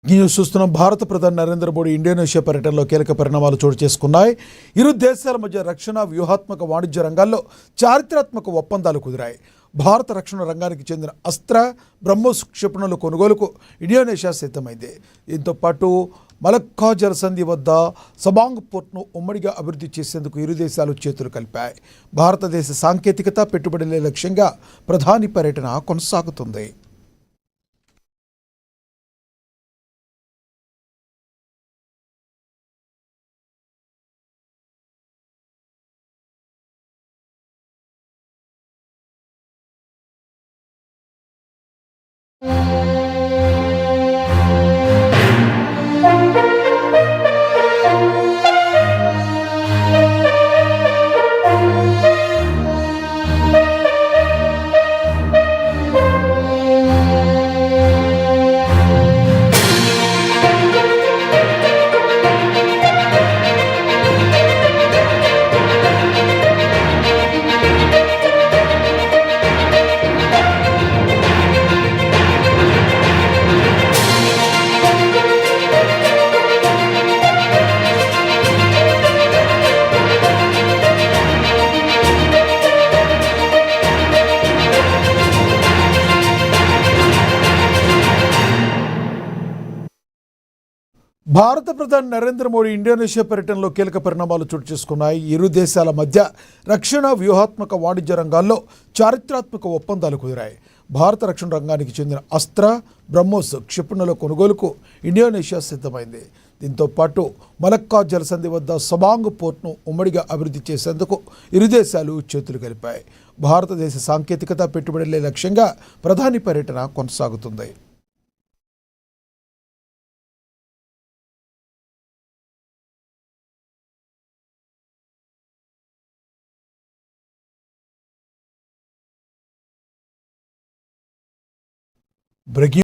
News చూస్తున్నాం. భారత ప్రధాని నరేంద్ర మోడీ ఇండోనేషియా పర్యటనలో కీలక పరిణామాలు చోటు చేసుకున్నాయి. ఇరు దేశాల మధ్య రక్షణ, వ్యూహాత్మక వాణిజ్య రంగాల్లో చారిత్రాత్మక ఒప్పందాలు కుదిరాయి. భారత రక్షణ రంగానికి చెందిన అస్త్ర, బ్రహ్మోస్ క్షిపణుల కొనుగోలుకు ఇండోనేషియా సిద్ధమైంది. దీంతో పాటు మలక్కా జలసంధి వద్ద సబాంగ్ పోర్ట్ను ఉమ్మడిగా అభివృద్ధి చేసేందుకు ఇరు దేశాలు చేతులు కలిపాయి. భారతదేశ సాంకేతికత, పెట్టుబడులే లక్ష్యంగా ప్రధాని పర్యటన కొనసాగుతుంది. భారత ప్రధాని నరేంద్ర మోడీ ఇండోనేషియా పర్యటనలో కీలక పరిణామాలు చోటు చేసుకున్నాయి. ఇరు దేశాల మధ్య రక్షణ, వ్యూహాత్మక వాణిజ్య రంగాల్లో చారిత్రాత్మక ఒప్పందాలు కుదిరాయి. భారత రక్షణ రంగానికి చెందిన అస్త్ర, బ్రహ్మోస్ క్షిపణుల కొనుగోలుకు ఇండోనేషియా సిద్ధమైంది. దీంతో పాటు మలక్కా జలసంధి వద్ద సబాంగ్ పోర్ట్ను ఉమ్మడిగా అభివృద్ధి చేసేందుకు ఇరు దేశాలు చేతులు కలిపాయి. భారతదేశ సాంకేతికత, పెట్టుబడులే లక్ష్యంగా ప్రధాని పర్యటన కొనసాగుతుంది.